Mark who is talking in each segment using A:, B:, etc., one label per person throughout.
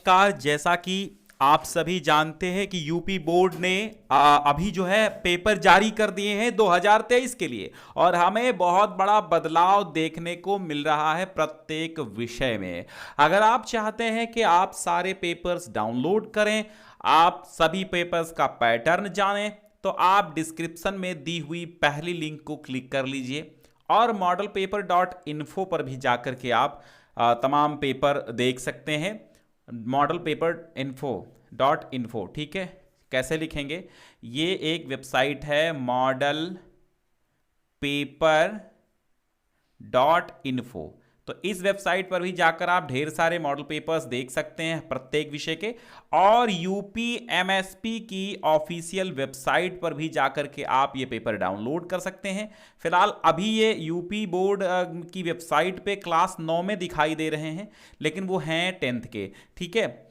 A: नमस्कार। जैसा कि आप सभी जानते हैं कि यूपी बोर्ड ने अभी जो है पेपर जारी कर दिए हैं 2023 के लिए, और हमें बहुत बड़ा बदलाव देखने को मिल रहा है प्रत्येक विषय में। अगर आप चाहते हैं कि आप सारे पेपर्स डाउनलोड करें, आप सभी पेपर्स का पैटर्न जानें, तो आप डिस्क्रिप्शन में दी हुई पहली लिंक को क्लिक कर लीजिए और modelpaper.info पर भी जाकर के आप तमाम पेपर देख सकते हैं। modelpaper.info, ठीक है। कैसे लिखेंगे? ये एक वेबसाइट है modelpaper.info। तो इस वेबसाइट पर भी जाकर आप ढेर सारे मॉडल पेपर्स देख सकते हैं प्रत्येक विषय के, और यूपी एमएसपी की ऑफिशियल वेबसाइट पर भी जाकर के आप ये पेपर डाउनलोड कर सकते हैं। फिलहाल अभी ये यूपी बोर्ड की वेबसाइट पे क्लास 9 में दिखाई दे रहे हैं, लेकिन वो हैं 10th के, ठीक है।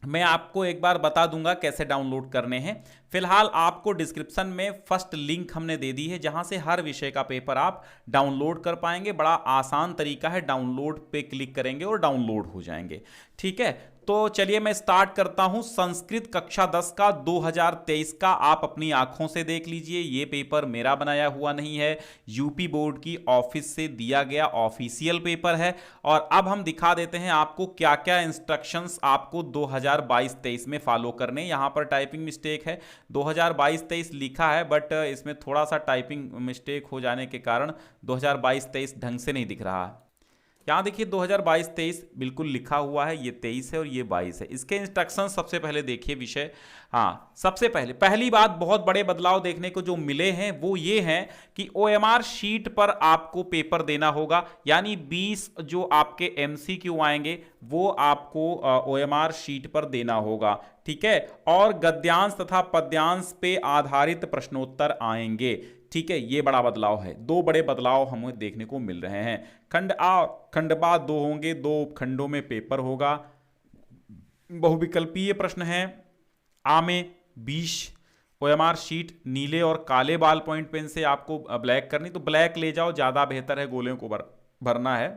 A: मैं आपको एक बार बता दूंगा कैसे डाउनलोड करने हैं। फिलहाल आपको डिस्क्रिप्शन में फर्स्ट लिंक हमने दे दी है, जहां से हर विषय का पेपर आप डाउनलोड कर पाएंगे। बड़ा आसान तरीका है, डाउनलोड पे क्लिक करेंगे और डाउनलोड हो जाएंगे, ठीक है। तो चलिए मैं स्टार्ट करता हूं। संस्कृत कक्षा 10 का 2023 का आप अपनी आंखों से देख लीजिए। ये पेपर मेरा बनाया हुआ नहीं है, यूपी बोर्ड की ऑफिस से दिया गया ऑफिशियल पेपर है। और अब हम दिखा देते हैं आपको क्या क्या इंस्ट्रक्शंस आपको 2022-23 में फॉलो करने। यहां पर टाइपिंग मिस्टेक है, 2022-23 लिखा है, बट इसमें थोड़ा सा टाइपिंग मिस्टेक हो जाने के कारण 2022-23 ढंग से नहीं दिख रहा है। यहाँ देखिए 2022-23 बिल्कुल लिखा हुआ है, ये 23 है और ये 22 है। इसके इंस्ट्रक्शन सबसे पहले देखिए विषय। हाँ, सबसे पहले पहली बात, बहुत बड़े बदलाव देखने को जो मिले हैं वो ये हैं कि ओएमआर शीट पर आपको पेपर देना होगा, यानी 20 जो आपके एमसीक्यू आएंगे वो आपको ओएमआर शीट पर देना होगा, ठीक है। और गद्यांश तथा पद्यांश पे आधारित प्रश्नोत्तर आएंगे, ठीक है। ये बड़ा बदलाव है। दो बड़े बदलाव हमें देखने को मिल रहे हैं। खंड आ खंड बा 2 होंगे, 2 खंडों में पेपर होगा। बहुविकल्पीय प्रश्न है। आ में 20 ओएमआर शीट नीले और काले बाल पॉइंट पेन से आपको ब्लैक करनी, तो ब्लैक ले जाओ, ज्यादा बेहतर है, गोले को भरना है।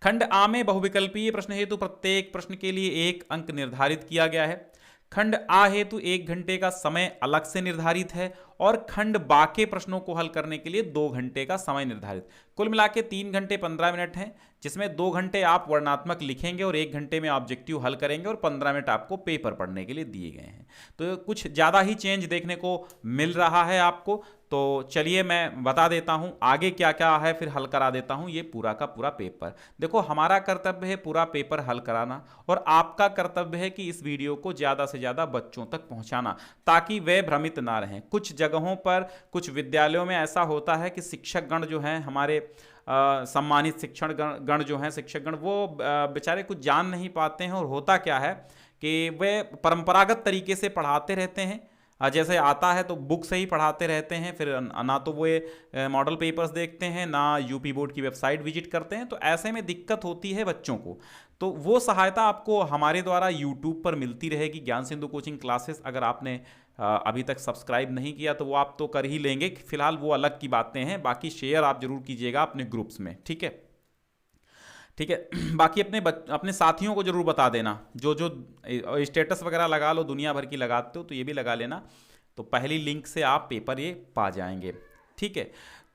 A: खंड आ में बहुविकल्पीय प्रश्न हेतु प्रत्येक प्रश्न के लिए 1 अंक निर्धारित किया गया है। खंड आ हेतु 1 घंटे का समय अलग से निर्धारित है, और खंड बा के प्रश्नों को हल करने के लिए 2 घंटे का समय निर्धारित। कुल मिला के 3 घंटे 15 मिनट हैं, जिसमें 2 घंटे आप वर्णनात्मक लिखेंगे और 1 घंटे में ऑब्जेक्टिव हल करेंगे, और 15 मिनट आपको पेपर पढ़ने के लिए दिए गए हैं। तो कुछ ज़्यादा ही चेंज देखने को मिल रहा है आपको। तो चलिए मैं बता देता हूं आगे क्या क्या है, फिर हल करा देता हूं ये पूरा का पूरा पेपर। देखो, हमारा कर्तव्य है पूरा पेपर हल कराना, और आपका कर्तव्य है कि इस वीडियो को ज़्यादा से ज़्यादा बच्चों तक पहुंचाना, ताकि वे भ्रमित ना रहें। कुछ जगहों पर, कुछ विद्यालयों में ऐसा होता है कि शिक्षक गण जो हैं हमारे सम्मानित शिक्षण गण जो हैं, शिक्षक गण, वो बेचारे कुछ जान नहीं पाते हैं। और होता क्या है कि वे परंपरागत तरीके से पढ़ाते रहते हैं, जैसे आता है तो बुक से ही पढ़ाते रहते हैं, फिर ना तो वो मॉडल पेपर्स देखते हैं, ना यूपी बोर्ड की वेबसाइट विजिट करते हैं। तो ऐसे में दिक्कत होती है बच्चों को। तो वो सहायता आपको हमारे द्वारा यूट्यूब पर मिलती रहेगी, ज्ञान सिंधु कोचिंग क्लासेस। अगर आपने अभी तक सब्सक्राइब नहीं किया तो वो आप तो कर ही लेंगे, फिलहाल वो अलग की बातें हैं। बाकी शेयर आप जरूर कीजिएगा अपने ग्रुप्स में, ठीक है, ठीक है। बाकी अपने साथियों को जरूर बता देना, जो जो स्टेटस वगैरह लगा लो, दुनिया भर की लगाते हो तो ये भी लगा लेना, तो पहली लिंक से आप पेपर ये पा जाएंगे, ठीक है।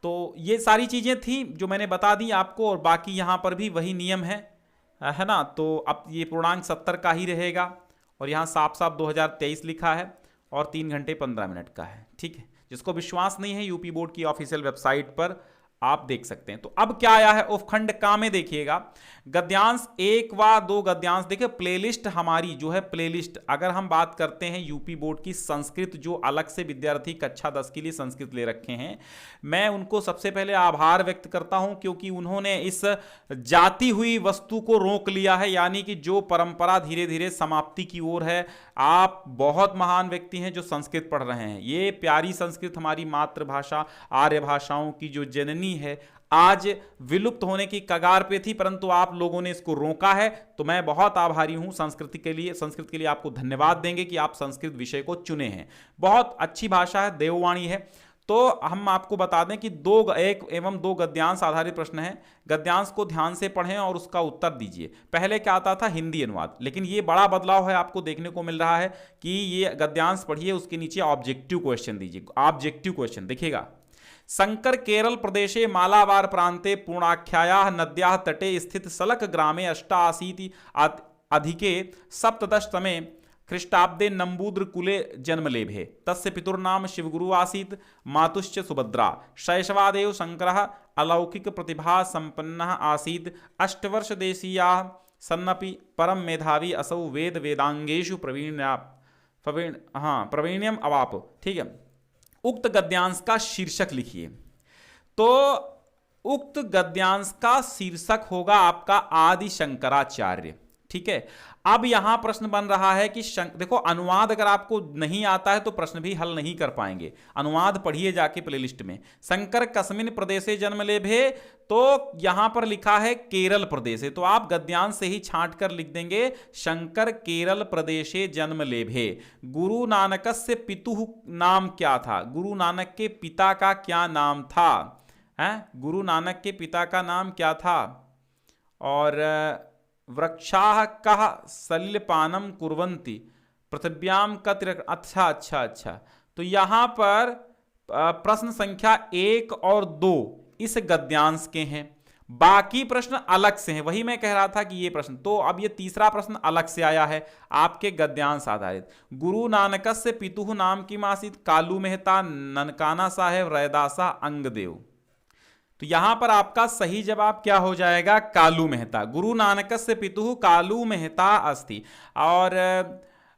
A: तो ये सारी चीज़ें थी जो मैंने बता दी आपको, और बाकी यहाँ पर भी वही नियम है ना। तो अब ये पूर्णांक 70 का ही रहेगा, और यहाँ साफ साफ 2023 लिखा है, और 3 घंटे 15 मिनट का है, ठीक है। जिसको विश्वास नहीं है, यूपी बोर्ड की ऑफिशियल वेबसाइट पर आप देख सकते हैं। तो अब क्या आया है उपखंड का में, देखिएगा गद्यांश 1 व 2 गद्यांश। देखिए प्लेलिस्ट हमारी जो है, प्लेलिस्ट अगर हम बात करते हैं यूपी बोर्ड की संस्कृत, जो अलग से विद्यार्थी कक्षा 10 के लिए संस्कृत ले रखे हैं, मैं उनको सबसे पहले आभार व्यक्त करता हूं, क्योंकि उन्होंने इस जाती हुई वस्तु को रोक लिया है, यानी कि जो परंपरा धीरे धीरे समाप्ति की ओर है। आप बहुत महान व्यक्ति हैं जो संस्कृत पढ़ रहे हैं। ये प्यारी संस्कृत, हमारी मातृभाषा, आर्य भाषाओं की जो जननी है, आज विलुप्त होने की कगार पे थी, परंतु आप लोगों ने इसको रोका है। तो मैं बहुत आभारी हूं संस्कृत के लिए आपको धन्यवाद देंगे कि आप संस्कृत विषय को चुने हैं। बहुत अच्छी भाषा है, देववाणी है। तो हम आपको बता दें कि एक एवं दो गद्यांश आधारित प्रश्न है। गद्यांश को ध्यान से पढ़ें और उसका उत्तर दीजिए। पहले क्या आता था, हिंदी अनुवाद, लेकिन ये बड़ा बदलाव है आपको देखने को मिल रहा है कि ये गद्यांश पढ़िए, उसके नीचे ऑब्जेक्टिव क्वेश्चन दीजिए। ऑब्जेक्टिव क्वेश्चन देखिएगा, शंकर केरल प्रदेशे मालाबार प्रांते पूर्णाख्यायाः नद्याः तटे स्थित सलक ग्रामे अष्टाशीति अधिके सप्तदशतमे ख्रीष्टाब्दे नंबूद्र कुले जन्मलेभे तस्य पितुर्नाम शिवगुरु आसीत् मातुश्च सुभद्रा शैशवादेव शंकरः अलौकिक प्रतिभा संपन्नः आसीत् अष्टवर्ष देशीयाः सन्नपि परम मेधावी असौ वेद वेदांगेषु प्रवीण्यम अवाप। ठीक है, उक्त गद्यांश का शीर्षक लिखिए। तो उक्त गद्यांश का शीर्षक होगा आपका आदि शंकराचार्य। ठीक है, अब यहां प्रश्न बन रहा है कि देखो, अनुवाद अगर आपको नहीं आता है तो प्रश्न भी हल नहीं कर पाएंगे। अनुवाद पढ़िए जाके प्लेलिस्ट में। शंकर कस्मिन प्रदेशे जन्म लेभे, तो यहां पर लिखा है केरल प्रदेश है, तो आप गद्यांश से ही छांट कर लिख देंगे शंकर केरल प्रदेशे जन्म लेभे। गुरु नानकस्य पितुः नाम क्या था, गुरु नानक के पिता का क्या नाम था, गुरु नानक के पिता का नाम क्या था। और वृक्षाः कः सलिलपानम कुर्वन्ति पृथिव्याम कतिर। अच्छा, तो यहां पर प्रश्न संख्या 1 और 2 इस गद्यांश के हैं, बाकी प्रश्न अलग से हैं। वही मैं कह रहा था कि ये प्रश्न, तो अब ये तीसरा प्रश्न अलग से आया है आपके गद्यांश आधारित। गुरु नानकस्य पितुः नाम किम आसीत्, कालू मेहता ननकाना साहेब रैदासा अंगदेव। तो यहां पर आपका सही जवाब क्या हो जाएगा, कालू मेहता। गुरु नानकस्य पितुः कालू मेहता अस्ति। और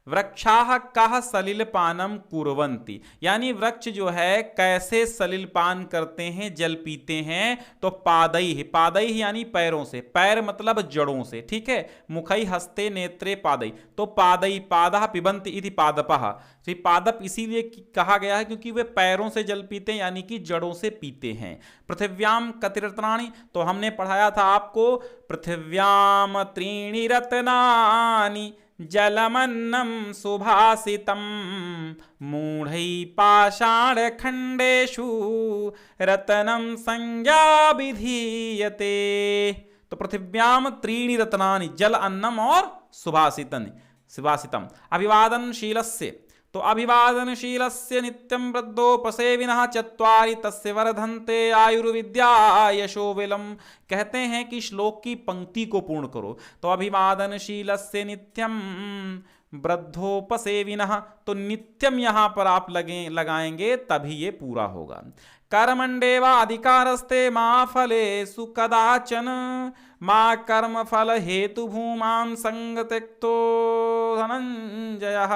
A: वृक्षाः कः सलिलपानम कुर्वन्ति, यानी वृक्ष जो है कैसे सलिलपान करते हैं, जल पीते हैं। तो पादैः, पादैः यानी पैरों से, पैर मतलब जड़ों से। ठीक है, मुखै हस्ते नेत्रे पादैः, तो पादैः पादः पिबन्ति इति पादपः। तो पादप इसीलिए कहा गया है क्योंकि वे पैरों से जल पीते हैं, यानी कि जड़ों से पीते हैं। पृथिव्याम कति रत्नानि, तो हमने पढ़ाया था आपको, पृथिव्याम त्रीणि रत्नानि जलमन्नं सुभाषितं मूढ़ै पाषाणखण्डेषु रत्नं संज्ञा विधीयते। तो पृथिव्याम त्रीणि रत्नानि, जल, अन्नम और सुभाषितम। अभिवादनशीलस्य, तो अभिवादनशीलस्य नित्यं वृद्धोपसेविनः चत्वारि तस्य वर्धन्ते आयुर्विद्या यशो विलम। कहते हैं कि श्लोक की पंक्ति को पूर्ण करो। तो अभिवादनशीलस्य नित्यं वृद्धोपसेविनः, तो नित्यम यहां पर आप लगाएंगे तभी ये पूरा होगा। कर्मण्डेवा अधिकारस्ते मा फलेषु कदाचन मा कर्म फल हेतु भूमां संग त्यक्तो धनंजयः।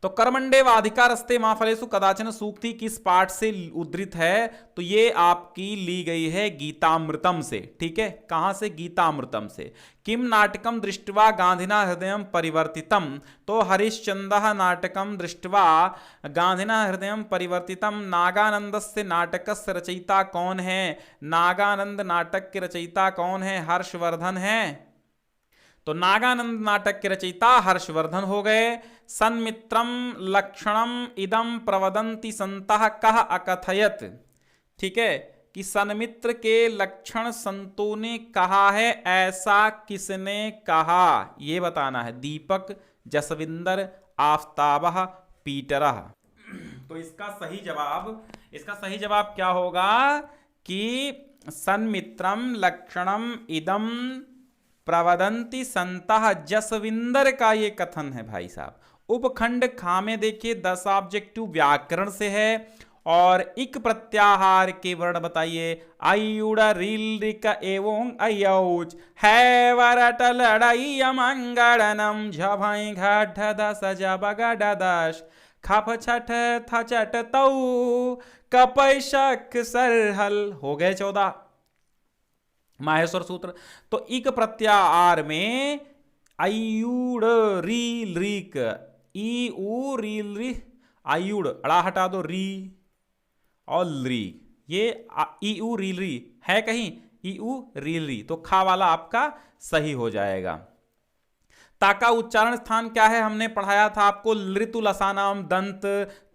A: तो कर्मण्डेव अधिकारस्ते मां फलेषु कदाचन सूक्ति किस पाठ से उद्धृत है, तो ये आपकी ली गई है गीतामृतम से। ठीक है, कहां से, गीतामृतम से। किम नाटकम दृष्ट्वा गांधिना हृदयम परिवर्तितम, तो हरिश्चंद्रः नाटकम दृष्ट्वा गांधिना हृदयम परिवर्तितम। नागानंदस्य नाटकस्य रचयिता कौन है, नागानंद नाटक के रचयिता कौन है, हर्षवर्धन है। तो नागानंद नाटक के रचयिता हर्षवर्धन हो गए। सन्मित्रम लक्षणम इदम प्रवदंति संतः कः अकथयत। ठीक है, कि सन्मित्र के लक्षण संतों ने कहा है, ऐसा किसने कहा, ये बताना है। दीपक, जसविंदर, आफ्ताबः, पीटरः। तो इसका सही जवाब क्या होगा कि सन्मित्रम लक्षणम इदम प्रवदंति संतः, जसविंदर का ये कथन है भाई साहब। उपखंड खा में देखिए 10 ऑब्जेक्टिव व्याकरण से है। और इक प्रत्याहार के वर्ण बताइए। आयुड़ रील रिक एवं अयौच है वरट लड़ाई अमंगड़नम झभई घट दस जबगड दश खप छठ थ चट तौ कपैशक सरहल। हो गए 14 माहेश्वर सूत्र। तो इक प्रत्याहार में आयुड़ रील रिक, ई उ रील री, आयुड़ अड़ा हटा दो, री और री, ये ई उ रील री है कहीं, ई उ रील री, तो खा वाला आपका सही हो जाएगा। ता का उच्चारण स्थान क्या है, हमने पढ़ाया था आपको, लृतु लसानाम दंत।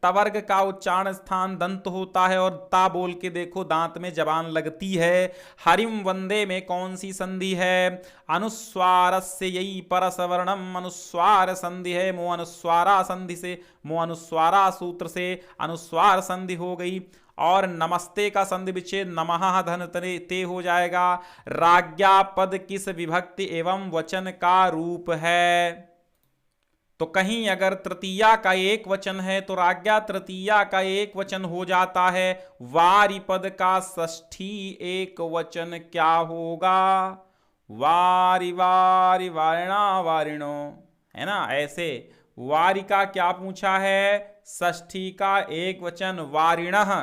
A: तवर्ग का उच्चारण स्थान दंत होता है और ता बोल के देखो दांत में जबान लगती है। हरिम वंदे में कौन सी संधि है, अनुस्वारस्य यही परसवर्णम, अनुस्वार संधि है, मो अनुस्वारा संधि से, मो अनुस्वारा सूत्र से अनुस्वार संधि हो गई। और नमस्ते का संधि विच्छेद नमः धन ते हो जाएगा। राज्ञा पद किस विभक्ति एवं वचन का रूप है, तो कहीं अगर तृतीया का एक वचन है तो राज्ञा तृतीया का एक वचन हो जाता है। वारि पद का षष्ठी एक वचन क्या होगा, वारि वारि वारिणा वारिणो, है ना। ऐसे वारि का क्या पूछा है, षष्ठी का एक वचन वारिणः,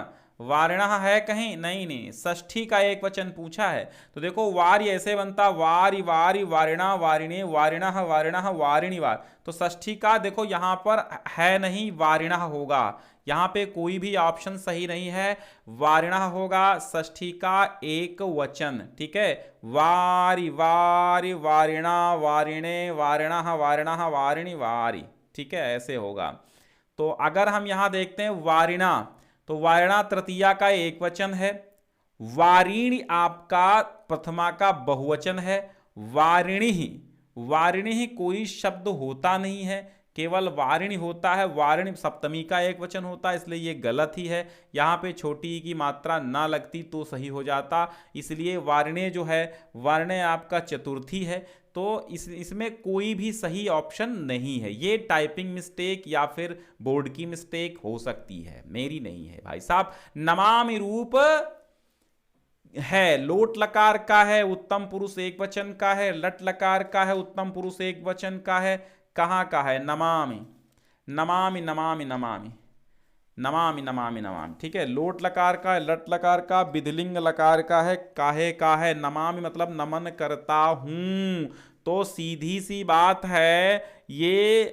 A: वारिणः है कहीं, नहीं नहीं, षष्ठी का एक वचन पूछा है। तो देखो वारि ऐसे बनता, वारि वारि वारिणा वारिणे वारिणः वारिणः वारिणी वार, तो षष्ठी का देखो यहां पर है नहीं, वारिणः होगा, यहां पे कोई भी ऑप्शन सही नहीं है, वारिणः होगा षष्ठी का एक वचन, ठीक है। वारि वारि वारिणा वारिणे वारिणः वारिणः वारिणी वारि, ठीक है, ऐसे होगा। तो अगर हम यहां देखते हैं वारिणा, तो वारिणा तृतीया का एक वचन है, वारिणी आपका प्रथमा का बहुवचन है, वारिणी ही, वारिणी ही कोई शब्द होता नहीं है, केवल वारिणी होता है, वारिणी सप्तमी का एक वचन होता है, इसलिए ये गलत ही है। यहाँ पे छोटी की मात्रा ना लगती तो सही हो जाता, इसलिए वारिणे जो है, वारिणे आपका चतुर्थी है, तो इसमें कोई भी सही ऑप्शन नहीं है। ये टाइपिंग मिस्टेक या फिर बोर्ड की मिस्टेक हो सकती है, मेरी नहीं है भाई साहब। नमामि रूप है, लोट लकार का है, उत्तम पुरुष एक वचन का है, लट लकार का है, उत्तम पुरुष एक वचन का है, कहाँ का है, नमामि नमामि नमामि नमामि नमामि नमामि नमामि, ठीक है। लोट लकार का है, लट लकार का, विधिलिंग लकार का है, काहे का है, नमामि मतलब नमन करता हूं, तो सीधी सी बात है ये।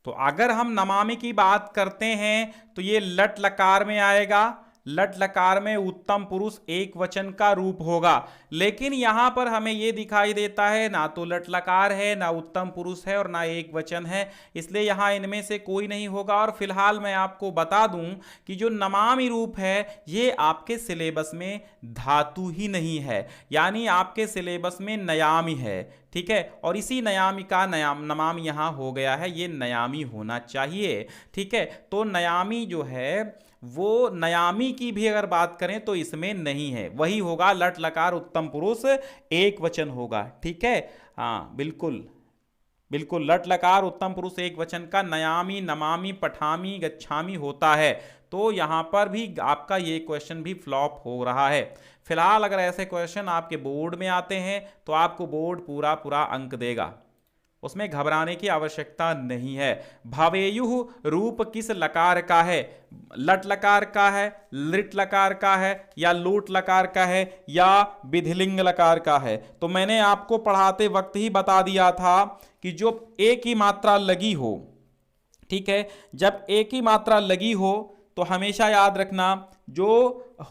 A: तो अगर हम नमामि की बात करते हैं तो ये लट लकार में आएगा, लट लकार में उत्तम पुरुष एक वचन का रूप होगा, लेकिन यहां पर हमें यह दिखाई देता है ना तो लट लकार है, ना उत्तम पुरुष है और ना एक वचन है, इसलिए यहां इनमें से कोई नहीं होगा। और फिलहाल मैं आपको बता दूं कि जो नमामि रूप है ये आपके सिलेबस में धातु ही नहीं है, यानी आपके सिलेबस में नयामी है, ठीक है। और इसी नयामी का नमामि यहां हो गया है, ये नयामी होना चाहिए, ठीक है। तो नयामी जो है वो नयामी की भी अगर बात करें तो इसमें नहीं है, वही होगा लट लकार उत्तम पुरुष एक वचन होगा, ठीक है। हाँ बिल्कुल बिल्कुल, लट लकार उत्तम पुरुष एक वचन का नयामी नमामि पठामी गच्छामी होता है, तो यहां पर भी आपका ये क्वेश्चन भी फ्लॉप हो रहा है। फिलहाल अगर ऐसे क्वेश्चन आपके बोर्ड में आते हैं तो आपको बोर्ड पूरा पूरा अंक देगा, उसमें घबराने की आवश्यकता नहीं है। भवेयुः रूप किस लकार का है, लट लकार का है, लिट लकार का है, या लोट लकार का है, या विधिलिंग लकार का है। तो मैंने आपको पढ़ाते वक्त ही बता दिया था कि जो एक ही मात्रा लगी हो, ठीक है, जब एक ही मात्रा लगी हो तो हमेशा याद रखना जो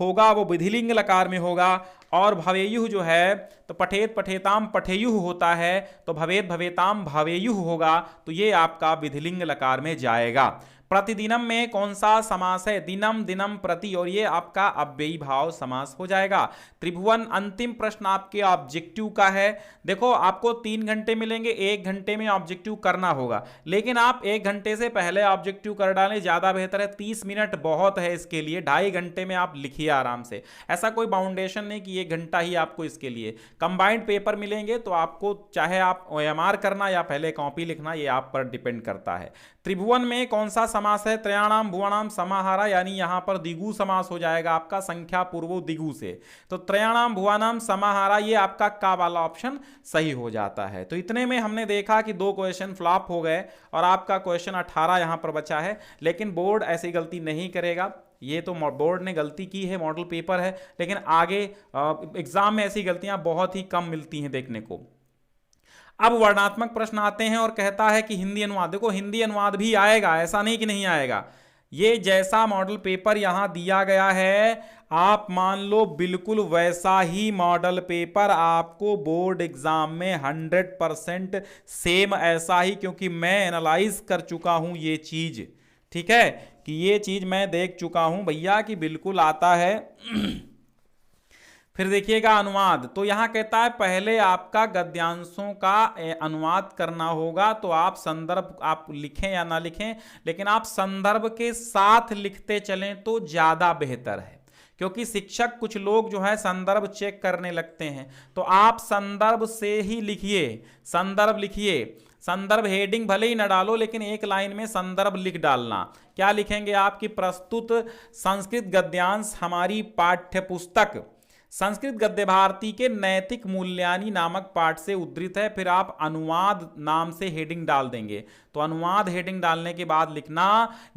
A: होगा वो विधिलिंग लकार में होगा। और भवेयुः जो है तो पठेत पठेताम पठेयुः होता है, तो भवेत भवेताम भवेयुः होगा, तो ये आपका विधिलिंग लकार में जाएगा। प्रतिदिनम में कौन सा समास है, दिनम दिनम प्रति, और ये आपका अव्ययी भाव समास हो जाएगा। त्रिभुवन अंतिम प्रश्न आपके ऑब्जेक्टिव का है। देखो आपको 3 घंटे मिलेंगे, 1 घंटे में ऑब्जेक्टिव करना होगा, लेकिन आप 1 घंटे से पहले ऑब्जेक्टिव कर डालें, ज्यादा बेहतर है। 30 मिनट बहुत है इसके लिए, 2.5 घंटे में आप लिखिए आराम से, ऐसा कोई बाउंडेशन नहीं कि 1 घंटा ही आपको इसके लिए। कंबाइंड पेपर मिलेंगे तो आपको चाहे आप OMR करना या पहले कॉपी लिखना, ये आप पर डिपेंड करता है। त्रिभुवन में कौन सा समास है, त्रयाणाम भुवनाम समाहारा, यानी यहां पर द्विगु समास हो जाएगा आपका, संख्या पूर्वो द्विगु से, तो त्रयाणाम भुवनाम समाहारा, ये आपका का वाला ऑप्शन सही हो जाता है। तो इतने में हमने देखा कि 2 क्वेश्चन फ्लॉप हो गए और आपका क्वेश्चन 18 यहां पर बचा है, लेकिन बोर्ड ऐसी गलती नहीं करेगा। ये तो बोर्ड ने गलती की है, मॉडल पेपर है, लेकिन आगे एग्जाम में ऐसी गलतियां बहुत ही कम मिलती हैं देखने को। अब वर्णात्मक प्रश्न आते हैं और कहता है कि हिंदी अनुवाद, देखो हिंदी अनुवाद भी आएगा, ऐसा नहीं कि नहीं आएगा, ये जैसा मॉडल पेपर यहां दिया गया है, आप मान लो बिल्कुल वैसा ही मॉडल पेपर आपको बोर्ड एग्जाम में 100% सेम ऐसा ही, क्योंकि मैं एनालाइज कर चुका हूं ये चीज, ठीक है, कि ये चीज मैं देख चुका हूं भैया कि बिल्कुल आता है। फिर देखिएगा अनुवाद, तो यहां कहता है पहले आपका गद्यांशों का अनुवाद करना होगा, तो आप संदर्भ आप लिखें या ना लिखें, लेकिन आप संदर्भ के साथ लिखते चलें तो ज्यादा बेहतर है, क्योंकि शिक्षक कुछ लोग जो है संदर्भ चेक करने लगते हैं। तो आप संदर्भ से ही लिखिए, संदर्भ लिखिए, संदर्भ हेडिंग भले ही न डालो, लेकिन एक लाइन में संदर्भ लिख डालना। क्या लिखेंगे? आपकी प्रस्तुत संस्कृत गद्यांश हमारी पाठ्य पुस्तक संस्कृत गद्य भारती के नैतिक मूल्यानि नामक पाठ से उद्धृत है। फिर आप अनुवाद नाम से हेडिंग डाल देंगे। तो अनुवाद हेडिंग डालने के बाद लिखना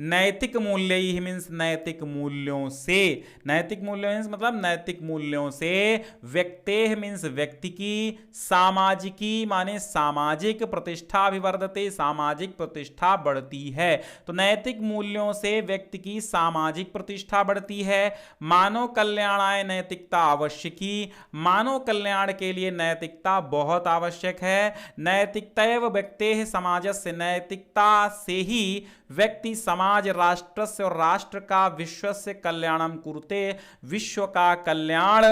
A: नैतिक मूल्य ही मीन्स नैतिक मूल्यों से, नैतिक मूल्य मतलब नैतिक मूल्यों से, व्यक्तेह मीन्स व्यक्ति की, सामाजिकी माने सामाजिक प्रतिष्ठा अभिवर्धते, सामाजिक प्रतिष्ठा बढ़ती है। तो नैतिक मूल्यों से व्यक्ति की सामाजिक प्रतिष्ठा बढ़ती है। मानव कल्याणाय नैतिकता आवश्यकी, मानव कल्याण के लिए नैतिकता बहुत आवश्यक है। नैतिकतैव व्यक्तेः समाजस्य, नैतिकता से ही व्यक्ति समाज राष्ट्रस्य और राष्ट्र का विश्वस्य कल्याणम कुरुते, विश्व का कल्याण,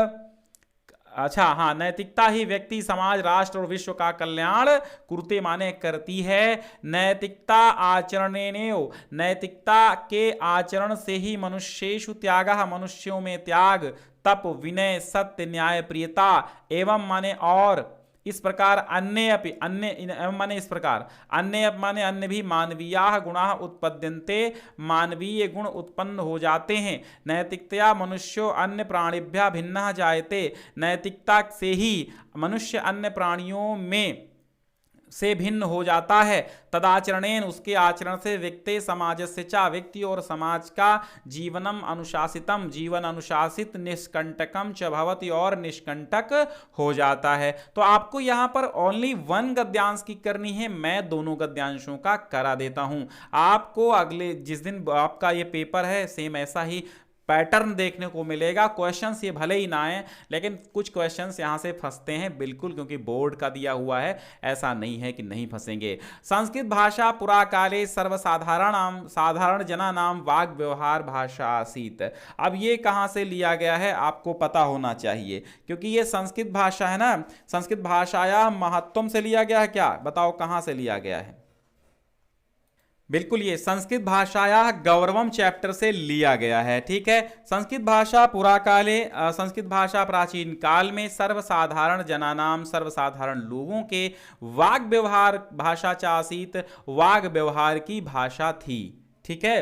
A: अच्छा हाँ, नैतिकता ही व्यक्ति समाज राष्ट्र और विश्व का कल्याण कुरुते माने करती है। नैतिकता आचरणेनेव, नैतिकता के आचरण से ही मनुष्येषु त्यागः, मनुष्यों में त्याग, तप, विनय, सत्य, न्याय, प्रियता एवं माने और इस प्रकार अन्य अपि, अन्य माने इस प्रकार, अन्य माने अन्य भी मानवीयाः गुणाः उत्पद्यन्ते, मानवीय गुण उत्पन्न हो जाते हैं। नैतिकतया मनुष्यो अन्य प्राणिभ्यः भिन्नः जायते, नैतिकता से ही मनुष्य अन्य प्राणियों में से भिन्न हो जाता है। तदाचरणेन, उसके आचरण से, व्यक्ति समाजस्य च, व्यक्ति और समाज का जीवनम अनुशासितम, जीवन अनुशासित, निष्कंटकम च भवति और निष्कंटक हो जाता है। तो आपको यहां पर ओनली वन गद्यांश की करनी है, मैं दोनों गद्यांशों का करा देता हूं। आपको अगले जिस दिन आपका ये पेपर है सेम ऐसा ही पैटर्न देखने को मिलेगा। क्वेश्चंस ये भले ही ना आए, लेकिन कुछ क्वेश्चंस यहां से फंसते हैं बिल्कुल, क्योंकि बोर्ड का दिया हुआ है, ऐसा नहीं है कि नहीं फंसेंगे। संस्कृत भाषा पुराकाले सर्वसाधारण साधारण जना नाम वाग व्यवहार भाषा आसीत। अब ये कहां से लिया गया है आपको पता होना चाहिए, क्योंकि ये संस्कृत भाषा है ना, संस्कृत भाषाया महत्वम से लिया गया है। क्या बताओ कहां से लिया गया है? बिल्कुल, ये संस्कृत भाषाया गौरवम चैप्टर से लिया गया है। ठीक है, संस्कृत भाषा पुराकाले, संस्कृत भाषा प्राचीन काल में सर्वसाधारण जनानाम, सर्वसाधारण लोगों के वाग व्यवहार भाषा चासीत, वाग व्यवहार की भाषा थी। ठीक है,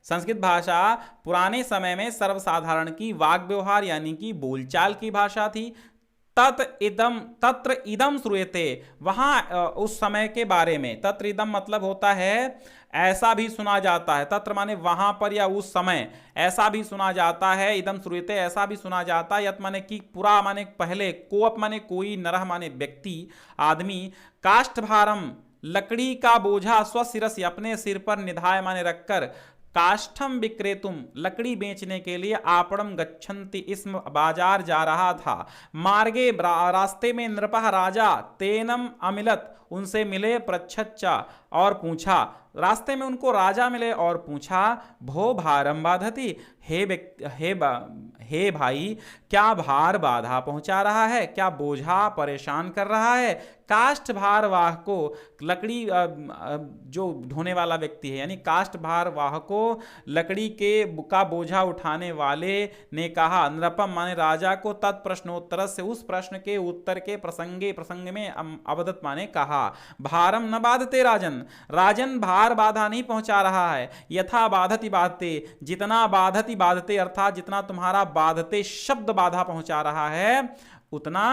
A: संस्कृत भाषा पुराने समय में सर्वसाधारण की वाग व्यवहार यानी कि बोलचाल की भाषा थी। तत्र इदम श्रूयते, वहां उस समय के बारे में, तत्र इदम मतलब होता है ऐसा भी सुना जाता है, तत्र माने वहां पर या उस समय, ऐसा भी सुना जाता है, इदम श्रूयते ऐसा भी सुना जाता है, यत माने कि पुरा माने पहले, कोप माने कोई, नरह माने व्यक्ति आदमी, काष्ठभारम लकड़ी का बोझा, स्वशिरस्य अपने सिर पर, निधाय माने रखकर, काष्ठम विक्रेतुम लकड़ी बेचने के लिए, आपणम गच्छन्ति इस बाजार जा रहा था, मार्गे रास्ते में, नृपः राजा, तेनम अमिलत उनसे मिले, प्रच्छच्चा और पूछा, रास्ते में उनको राजा मिले और पूछा, भो भारम बाधति, हे भाई क्या भार बाधा पहुंचा रहा है, क्या बोझा परेशान कर रहा है। काष्ठ भार वाह को, लकड़ी जो ढोने वाला व्यक्ति है, यानी काष्ठ भार वाह को, लकड़ी के का बोझा उठाने वाले ने कहा, नृपम माने राजा को, तत्प्रश्नोत्तर से उस प्रश्न के उत्तर के प्रसंग में अवदत माने कहा, भारम न बाधते राजन, राजन भार बाधा नहीं पहुंचा रहा है, यथा बाधति बाधते, जितना बाधति बाधते अर्थात जितना तुम्हारा बाधते शब्द बाधा पहुंचा रहा है, उतना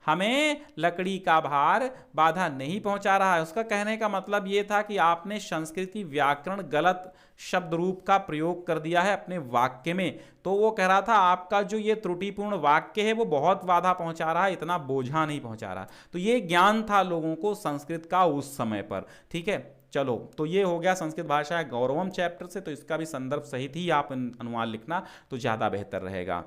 A: हमें लकड़ी का भार बाधा नहीं पहुंचा रहा है। उसका कहने का मतलब यह था कि आपने संस्कृत की व्याकरण गलत शब्द रूप का प्रयोग कर दिया है अपने वाक्य में। तो वो कह रहा था आपका जो ये त्रुटिपूर्ण वाक्य है वो बहुत बाधा पहुंचा रहा है, इतना बोझा नहीं पहुंचा रहा। तो ये ज्ञान था लोगों को संस्कृत का उस समय पर। ठीक है, चलो, तो ये हो गया संस्कृत भाषा गौरवम चैप्टर से, तो इसका भी संदर्भ सहित ही आप अनुवाद लिखना तो ज़्यादा बेहतर रहेगा।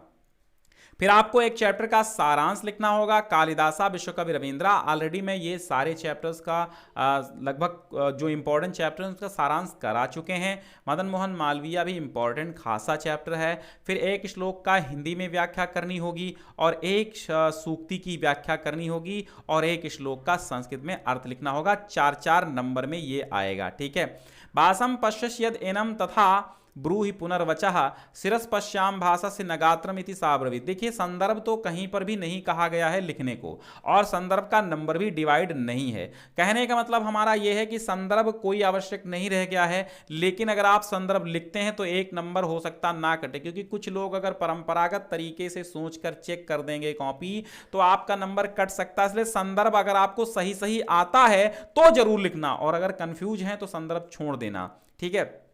A: फिर आपको एक चैप्टर का सारांश लिखना होगा, कालिदासा विश्वकवि रविंद्रा। ऑलरेडी मैं ये सारे चैप्टर्स का लगभग जो इंपॉर्टेंट चैप्टर हैं उसका सारांश करा चुके हैं। मदन मोहन मालवीय भी इंपॉर्टेंट खासा चैप्टर है। फिर एक श्लोक का हिंदी में व्याख्या करनी होगी और एक सूक्ति की व्याख्या करनी होगी और एक श्लोक का संस्कृत में अर्थ लिखना होगा। 4-4 नंबर में ये आएगा, ठीक है। भाषम पश्यसि यद एनम तथा ब्रूहि पुनर्वचः शिरस पश्याम भाषा से नगात्रम इति साब्रवीत। देखिए, संदर्भ तो कहीं पर भी नहीं कहा गया है लिखने को, और संदर्भ का नंबर भी डिवाइड नहीं है। कहने का मतलब हमारा यह है कि संदर्भ कोई आवश्यक नहीं रह गया है, लेकिन अगर आप संदर्भ लिखते हैं तो एक नंबर हो सकता ना कटे, क्योंकि कुछ लोग अगर परंपरागत तरीके से सोचकर चेक कर देंगे कॉपी तो आपका नंबर कट सकता है। इसलिए संदर्भ अगर आपको सही सही आता है तो जरूर लिखना, और अगर कंफ्यूज है तो संदर्भ छोड़ देना, ठीक है।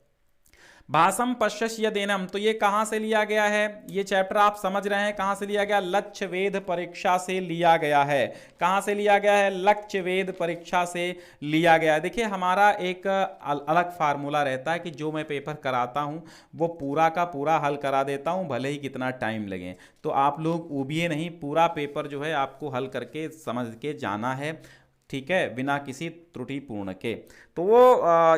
A: भाषम पश्यसि यद एनम, तो ये कहां से लिया गया है? ये चैप्टर आप समझ रहे हैं कहां से लिया गया? लक्ष्य वेध परीक्षा से लिया गया है। कहां से लिया गया है? लक्ष्य वेध परीक्षा से लिया गया है। देखिए, हमारा एक अलग फार्मूला रहता है कि जो मैं पेपर कराता हूं वो पूरा का पूरा हल करा देता हूं, भले ही कितना टाइम लगे। तो आप लोग ऊबिए नहीं, पूरा पेपर जो है आपको हल करके समझ के जाना है, ठीक है, बिना किसी त्रुटिपूर्ण के। तो वो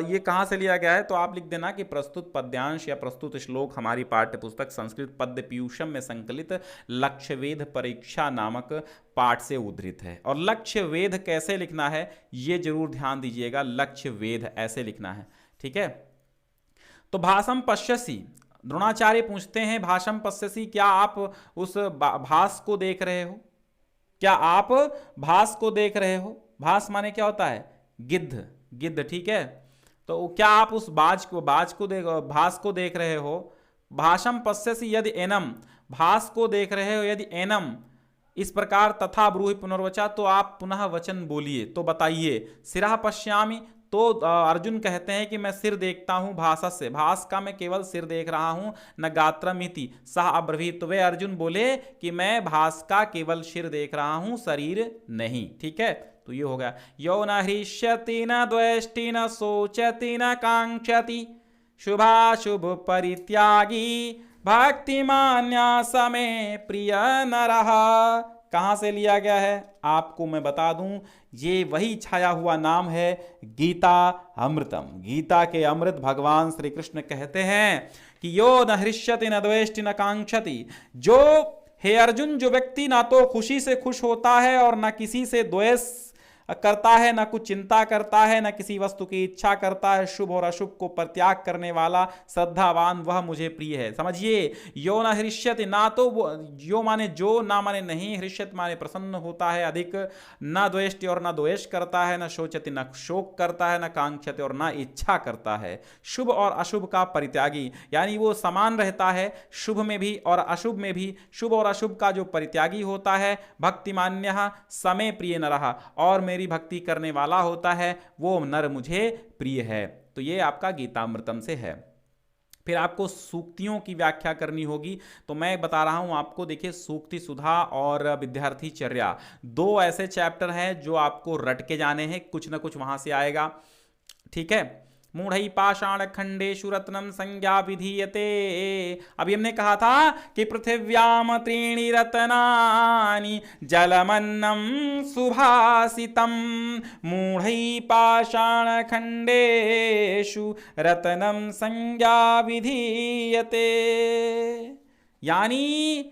A: ये कहाँ से लिया गया है? तो आप लिख देना कि प्रस्तुत पद्यांश या प्रस्तुत श्लोक हमारी पाठ्यपुस्तक संस्कृत पद्य पीयूषम में संकलित लक्ष्य वेध परीक्षा नामक पाठ से उद्धृत है। और लक्ष्य वेध कैसे लिखना है ये जरूर ध्यान दीजिएगा, लक्ष्य वेध ऐसे लिखना है, ठीक है। तो भाषम पश्यसि, द्रोणाचार्य पूछते हैं भाषम पश्यसि, क्या आप उस भास को देख रहे हो? क्या आप भास को देख रहे हो? भास माने क्या होता है? गिद्ध, गिद्ध, ठीक है। तो क्या आप उस भास को देख रहे हो? भाषम पश्यसि यदि एनम, भास को देख रहे हो यदि एनम इस प्रकार तथा ब्रूहि पुनर्वचा, तो आप पुनः वचन बोलिए, तो बताइए। सिरः पश्यामि, तो अर्जुन कहते हैं कि मैं सिर देखता हूं भाषा से, भास का मैं केवल सिर देख रहा हूं, न गात्रमिति सह अब्रवीत। तो वे अर्जुन बोले कि मैं भास का केवल सिर देख रहा हूं, शरीर नहीं, ठीक है। तो ये हो गया, यो न हृष्यति न द्वेष्टि न शोचति न कांक्षति शुभाशुभ परित्यागी भक्तिमान्या समे प्रिय नरः। कहां से लिया गया है आपको मैं बता दूं, ये वही छाया हुआ नाम है गीता अमृतम। गीता के अमृत भगवान श्री कृष्ण कहते हैं कि यो न हृष्यति न द्वेष्टि न कांक्षति, जो हे अर्जुन, जो व्यक्ति ना तो खुशी से खुश होता है और ना किसी से द्वेष करता है, ना कुछ चिंता करता है, ना किसी वस्तु की इच्छा करता है, शुभ और अशुभ को परित्याग करने वाला श्रद्धावान, वह मुझे प्रिय है। समझिए, यो न हृष्यति, ना तो यो माने जो, ना माने नहीं, हृष्यत माने प्रसन्न होता है अधिक, न द्वेष्टि और न द्वेष करता है, न शोचति न शोक करता है, न कांक्षति और न इच्छा करता है, शुभ और अशुभ का परित्यागी, यानी वो समान रहता है शुभ में भी और अशुभ में भी। शुभ और अशुभ का जो परित्यागी होता है, भक्तिमान्यः समे प्रिय नरः, और मेरी भक्ति करने वाला होता है, वो नर मुझे प्रिय है। तो ये आपका गीतामृतम से है। फिर आपको सूक्तियों की व्याख्या करनी होगी, तो मैं बता रहा हूं आपको। देखिए, सूक्ति सुधा और विद्यार्थी चर्या, दो ऐसे चैप्टर हैं जो आपको रट के जाने हैं, कुछ ना कुछ वहां से आएगा, ठीक है। मूढ़ै पाषाण खंडेषु रत्नम संज्ञा विधीयते। अभी हमने कहा था कि पृथिव्याम त्रीणि रत्नानि जलमन्नम सुभाषितम, मूढ़ै पाषाण खंडेषु रत्नम संज्ञा विधीयते। यानी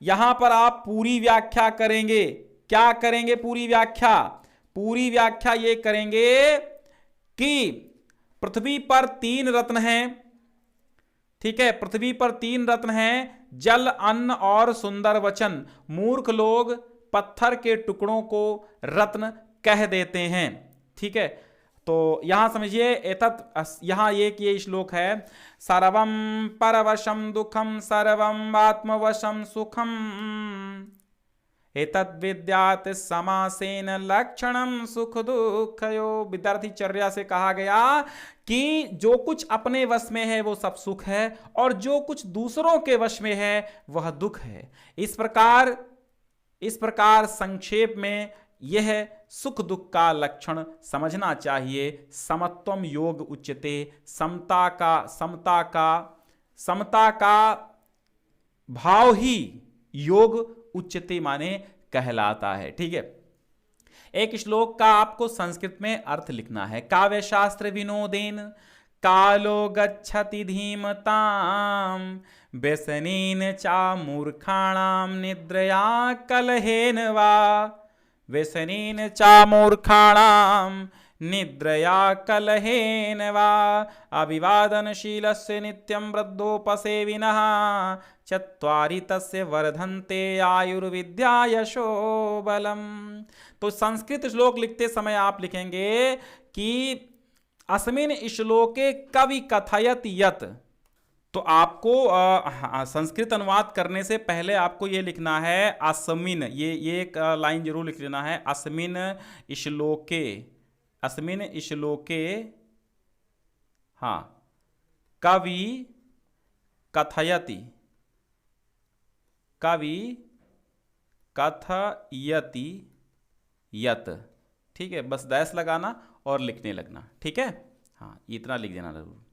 A: यहां पर आप पूरी व्याख्या करेंगे। क्या करेंगे? पूरी व्याख्या। पूरी व्याख्या ये करेंगे कि पृथ्वी पर 3 रत्न हैं, ठीक है। पृथ्वी पर 3 रत्न हैं, जल, अन्न और सुंदर वचन। मूर्ख लोग पत्थर के टुकड़ों को रत्न कह देते हैं, ठीक है। तो यहां समझिए, एतत्, यहां ये श्लोक है, सर्वं परवशं दुखम सर्वं आत्मवशं सुखम एतद् विद्यात् समासेन लक्षणम सुख दुःखयो। विद्यार्थी चर्या से कहा गया कि जो कुछ अपने वश में है वो सब सुख है, और जो कुछ दूसरों के वश में है वह दुख है। इस प्रकार संक्षेप में यह सुख दुख का लक्षण समझना चाहिए। समत्वम योग उच्यते, समता का भाव ही योग उच्यते माने कहलाता है। ठीक है, एक श्लोक का आपको संस्कृत में अर्थ लिखना है। काव्य शास्त्र विनोदेन कालो गच्छति धीमताम व्यसनेन चा मूर्खाणाम निद्रया कलहेन वा, व्यसनेन चा मूर्खाणाम निद्रया कलहेन वा, अभिवादनशीलस्य नित्यं वृद्धोपसेविनः चत्वारि तस्य वर्धन्ते आयुर्विद्या यशो बलम। तो संस्कृत श्लोक लिखते समय आप लिखेंगे कि अस्मिन् श्लोके कवि कथयत यत। तो आपको संस्कृत अनुवाद करने से पहले आपको ये लिखना है अस्मिन्, ये एक लाइन जरूर लिख लेना है। अस्मिन् श्लोके हाँ कवि कथयति यत। ठीक है, बस डैश लगाना और लिखने लगना। ठीक है, हाँ इतना लिख देना जरूर।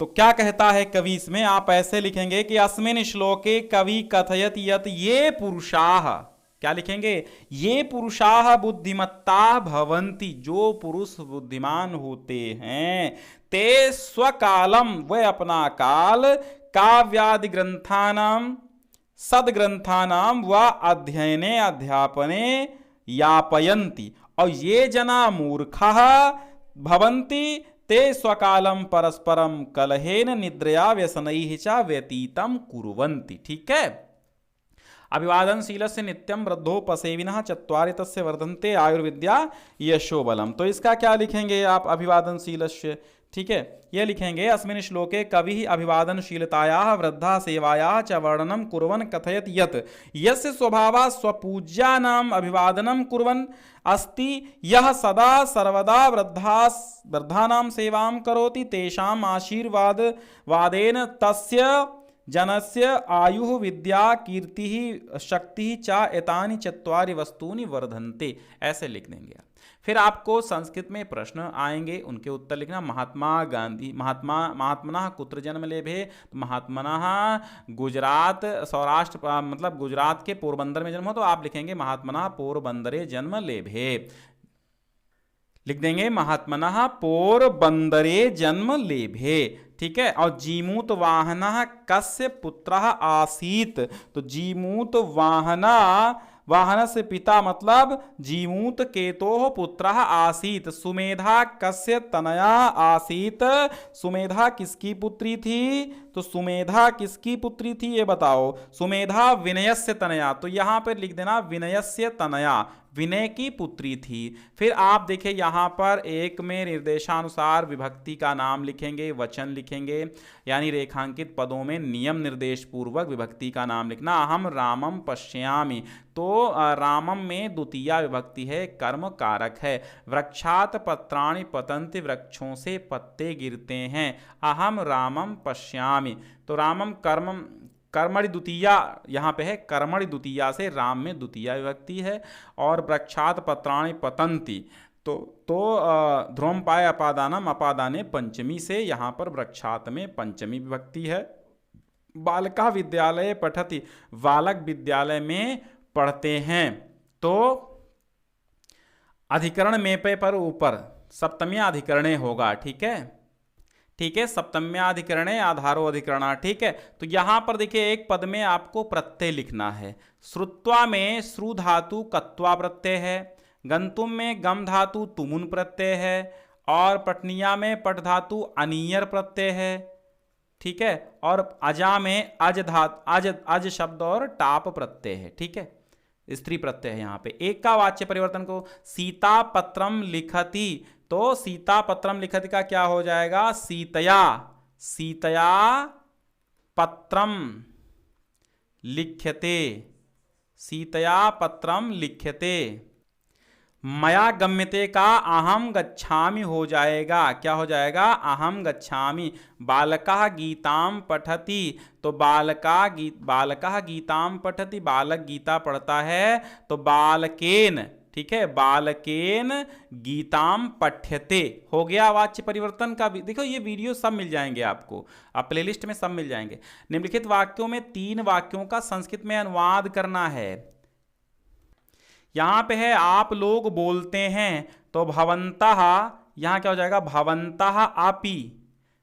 A: तो क्या कहता है कवि इसमें, आप ऐसे लिखेंगे कि अस्मिन् श्लोके कवि कथयत यत ये पुरुषाः, क्या लिखेंगे, ये पुरुषाः बुद्धिमत्ता भवन्ति, जो पुरुष बुद्धिमान होते हैं, ते स्वकालम, वह अपना काल, काव्यादि ग्रंथानाम सद्ग्रंथानाम व अध्ययने अध्यापने यापयन्ति, और ये जना मूर्खाः भवन्ति ते स्वकालम परस्परम कलहेन निद्रया व्यसनैः च व्यतीतं कुर्वन्ति। ठीक है, अभिवादनशीलस्य नित्यं वृद्धोपसेविनः चत्वारि तस्य वर्धन्ते आयुर्विद्या यशो बलम। तो इसका क्या लिखेंगे आप, अभिवादनशीलस्य। ठीक है, ये लिखेंगे अस्मिन् श्लोके कवि अभिवादनशीलतायाः वृद्धा सेवायाः च वर्णनं कुर्वन् कथयत यत् यस्य स्वभावः स्वपूज्यानाम् अभिवादनं कुर्वन् अस्ति, यः सदा सर्वदा वृद्धानां सेवां करोति, तेषाम् आशीर्वादेन तस्य जनस्य आयुः विद्या कीर्तिः शक्तिः च एतानि चत्वारि वस्तूनि वर्धन्ते। ऐसे लिख देंगे। फिर आपको संस्कृत में प्रश्न आएंगे, उनके उत्तर लिखना। महात्मनः कुत्र जन्म लेभे, तो महात्मनः गुजरात सौराष्ट्र मतलब गुजरात के पोरबंदर में जन्म हो, तो आप लिखेंगे महात्मनः पोरबंदरे जन्म लेभे, लिख देंगे महात्मनः पोरबंदरे जन्म लेभे। ठीक है, और जीमूत वाहनः कस्य पुत्रः आसीत, तो जीमूत वाहन से पिता मतलब जीमूत केतोः पुत्रः आसीत, सुमेधा कस्य तनया आसीत, सुमेधा किसकी पुत्री थी, तो सुमेधा किसकी पुत्री थी ये बताओ, सुमेधा विनयस्य तनया, तो यहां पर लिख देना विनयस्य तनया, विनय की पुत्री थी। फिर आप देखिए यहाँ पर एक में निर्देशानुसार विभक्ति का नाम लिखेंगे, वचन लिखेंगे, यानी रेखांकित पदों में नियम निर्देश पूर्वक विभक्ति का नाम लिखना। अहम रामम पश्यामि, तो रामम में द्वितीया विभक्ति है, कर्म कारक है। वृक्षात पत्राणि पतन्ति, वृक्षों से पत्ते गिरते हैं। अहम रामम पश्यामि, तो रामम कर्मणि द्वितीया यहाँ पे है, कर्मणि द्वितीया से राम में द्वितीया विभक्ति है। और वृक्षात पत्राणि पतन्ति, तो ध्रुवम पाय अपादानम, अपादाने पंचमी से यहाँ पर वृक्षात में पंचमी विभक्ति है। बालका विद्यालय पठति, बालक विद्यालय में पढ़ते हैं। तो अधिकरण में पे पर ऊपर सप्तम्याधिकरणे होगा। ठीक है, सप्तम्याधिकरणे आधारो अधिकरणा। ठीक है, तो यहां पर देखिए एक पद में आपको प्रत्यय लिखना है। श्रुत्वा में श्रु धातु कत्वा प्रत्यय है, गंतुम में गम धातु तुमुन प्रत्यय है, और पटनिया में पट धातु अनियर प्रत्यय है। ठीक है, और अजा में अज शब्द और टाप प्रत्यय है। ठीक है, स्त्री प्रत्यय है। यहाँ पे एक का वाच्य परिवर्तन को, सीता पत्रम लिखति, तो सीता पत्रम लिखति का क्या हो जाएगा, सीतया पत्रम लिख्यते, सीतया पत्रम लिख्यते। मया गम्यते का अहम गच्छामि हो जाएगा। क्या हो जाएगा? अहम गच्छामि। बालकः गीताम पठति, तो बालकः गीताम पठति, बालक गीता पढ़ता है, तो बालकेन, ठीक है, बालकेन गीताम पठ्यते हो गया। वाच्य परिवर्तन का भी देखो, ये वीडियो सब मिल जाएंगे आपको, आप प्लेलिस्ट में सब मिल जाएंगे। निम्नलिखित वाक्यों में 3 वाक्यों का संस्कृत में अनुवाद करना है। यहां पे है आप लोग बोलते हैं, तो भवन्तः, यहां क्या हो जाएगा? भवन्तः अपि,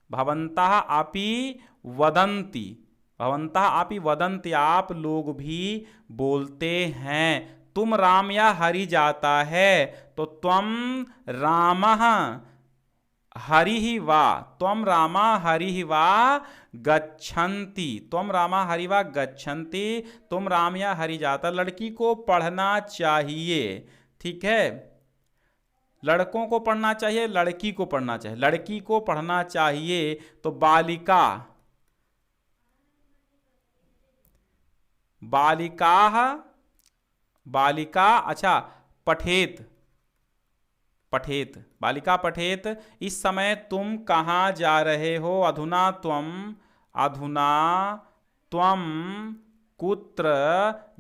A: भवन्तः अपि वदन्ति, भवन्तः अपि वदन्ति, आप लोग भी बोलते हैं। तुम राम या हरि जाता है, तो त्वम रामः हरि वा, त्वम रामा हरि वा गच्छन्ति, त्वम रामा हरि वा गच्छन्ति, तुम राम या हरि जाता। लड़की को पढ़ना चाहिए, ठीक है, लड़कों को पढ़ना चाहिए, लड़की को पढ़ना चाहिए, लड़की को पढ़ना चाहिए, तो बालिका, बालिकाः, बालिका, अच्छा, पठेत, पठेत, बालिका पठेत। इस समय तुम कहाँ जा रहे हो? अधुना त्वम, अधुना त्वम कुत्र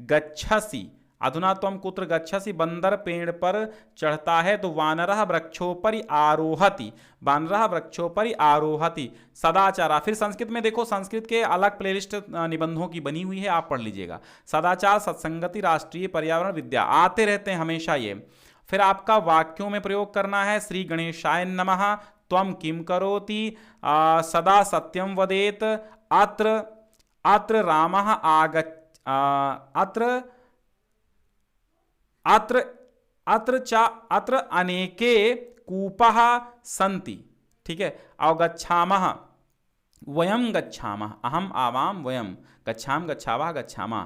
A: गच्छसि, अधुना त्वम कुत्र गच्छसि। बंदर पेड़ पर चढ़ता है, तो वानरः वृक्षोपरि आरोहति, वानरः वृक्षोपरि आरोहति। सदाचार, फिर संस्कृत में देखो, संस्कृत के अलग प्लेलिस्ट निबंधों की बनी हुई है, आप पढ़ लीजिएगा। सदाचार, सत्संगति, राष्ट्रीय पर्यावरण विद्या आते रहते हैं हमेशा ये। फिर आपका वाक्यों में प्रयोग करना है। श्री गणेशाय नमः, त्वम किम करोति, सदा सत्यम वदेत, अत्र, अत्र रामः अत्र, अत्र, अत्र चा, अत्र अनेके कूपः सन्ति, ठीक है। अवगच्छामः, वयम गच्छामः, अहम आवाम वयम, गच्छाम गच्छावः गच्छामः,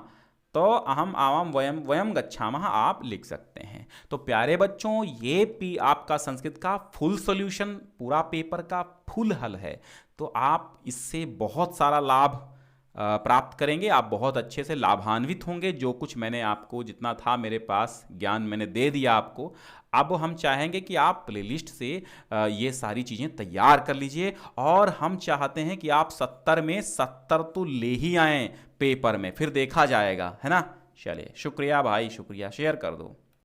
A: तो अहम आवाम वयम वयम गच्छामः आप लिख सकते हैं। तो प्यारे बच्चों, ये आपका संस्कृत का फुल सॉल्यूशन, पूरा पेपर का फुल हल है। तो आप इससे बहुत सारा लाभ प्राप्त करेंगे, आप बहुत अच्छे से लाभान्वित होंगे। जो कुछ मैंने आपको, जितना था मेरे पास ज्ञान, मैंने दे दिया आपको। अब हम चाहेंगे कि आप प्लेलिस्ट से ये सारी चीज़ें तैयार कर लीजिए, और हम चाहते हैं कि आप 70 में 70 तो ले ही आएँ पेपर में, फिर देखा जाएगा, है ना। चलिए, शुक्रिया भाई, शुक्रिया, शेयर कर दो।